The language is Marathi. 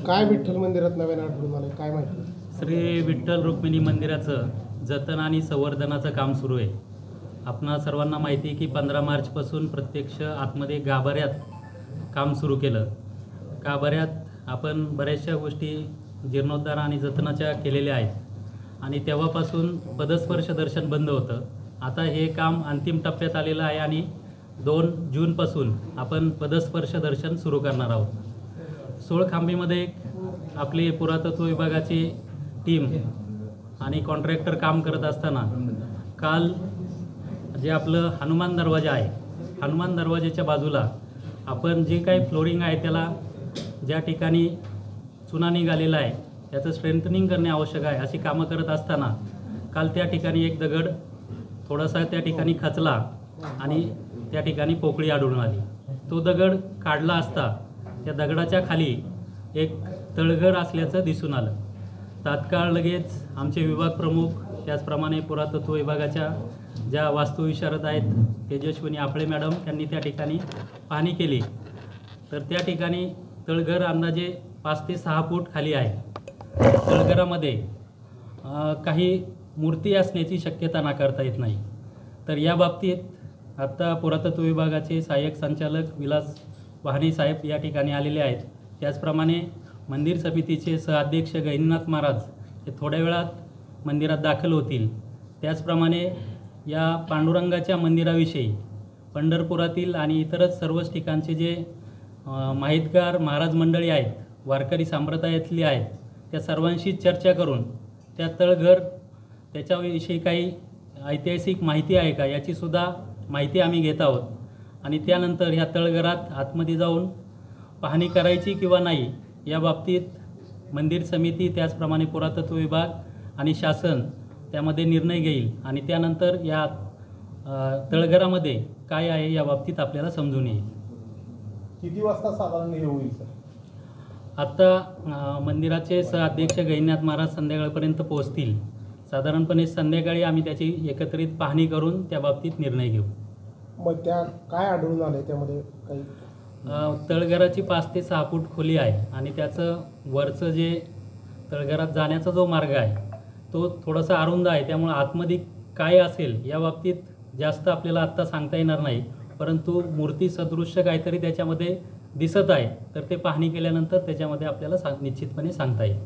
काय विठ्ठल मंदिरात नव्यानं आढळून आलंय, काय माहिती? श्री विठ्ठल रुक्मिणी मंदिराचं जतन आणि संवर्धनाचं काम सुरू आहे. आपणा सर्वांना माहिती आहे की 15 मार्चपासून प्रत्यक्ष आतमध्ये गाभाऱ्यात काम सुरू केलं. गाभाऱ्यात आपण बऱ्याचशा गोष्टी जीर्णोद्धार आणि जतनाच्या केलेल्या आहेत आणि तेव्हापासून पदस्पर्श दर्शन बंद होतं. आता हे काम अंतिम टप्प्यात आलेलं आहे आणि 2 जूनपासून आपण पदस्पर्श दर्शन सुरू करणार आहोत. सोळखांबीमध्ये आपली पुरातत्व विभागाची टीम आणि कॉन्ट्रॅक्टर काम करत असताना काल जे आपलं हनुमान दरवाजा आहे, हनुमान दरवाजाच्या बाजूला आपण जे काही फ्लोरिंग आहे त्याला ज्या ठिकाणी चुना निघालेला आहे त्याचं स्ट्रेंथनिंग करणे आवश्यक आहे अशी कामं करत असताना काल त्या ठिकाणी एक दगड थोडासा त्या ठिकाणी खचला आणि त्या ठिकाणी पोकळी आढळून आली. तो दगड काढला असता त्या दगडाच्या खाली एक तळघर असल्याचं दिसून आलं. तात्काळ लगेच आमचे विभाग प्रमुख त्याचप्रमाणे पुरातत्व विभागाच्या ज्या वास्तुविशारद आहेत तेजस्विनी आपळे मॅडम त्यांनी त्या ठिकाणी पाहणी केली. तर त्या ठिकाणी तळघर अंदाजे 5 ते 6 फूट खाली आहे. तळघरामध्ये काही मूर्ती असण्याची शक्यता नाकारता येत नाही. तर या बाबतीत आत्ता पुरातत्व विभागाचे सहाय्यक संचालक विलास वाहने साहेब या ठिकाणी आलेले आहेत. त्याचप्रमाणे मंदिर समितीचे सहअध्यक्ष गहिनीनाथ महाराज हे थोड्या वेळात मंदिरात दाखल होतील. त्याचप्रमाणे या पांडुरंगाच्या मंदिराविषयी पंढरपुरातील आणि इतरच सर्वच ठिकाणचे जे माहितगार महाराज मंडळी आहेत, वारकरी संप्रदायातली आहेत, त्या सर्वांशी चर्चा करून त्या तळघर त्याच्याविषयी काही ऐतिहासिक माहिती आहे का याचीसुद्धा माहिती आम्ही घेत आहोत आणि त्यानंतर ह्या तळघरात आतमध्ये जाऊन पाहणी करायची किंवा नाही या बाबतीत मंदिर समिती त्याचप्रमाणे पुरातत्व विभाग आणि शासन त्यामध्ये निर्णय घेईल आणि त्यानंतर या तळघरामध्ये काय आहे या बाबतीत आपल्याला समजून येईल. किती वाजता साधारण हे होईल सर? आत्ता मंदिराचे सहअध्यक्ष गहिनीनाथ महाराज संध्याकाळपर्यंत पोहोचतील. साधारणपणे संध्याकाळी आम्ही त्याची एकत्रित पाहणी करून त्या बाबतीत निर्णय घेऊ. मग त्या काय आढळून आलंय त्यामध्ये काही? तळघराची 5 ते 6 फूट खोली आहे आणि त्याचं वरचं जे तळघरात जाण्याचा जो मार्ग आहे तो थोडासा अरुंद आहे. त्यामुळे आतमध्ये काय असेल या बाबतीत जास्त आपल्याला आत्ता सांगता येणार नाही, परंतु मूर्ती सदृश्य काहीतरी त्याच्यामध्ये दिसत आहे. तर ते पाहणी केल्यानंतर त्याच्यामध्ये आपल्याला निश्चितपणे सांगता येईल.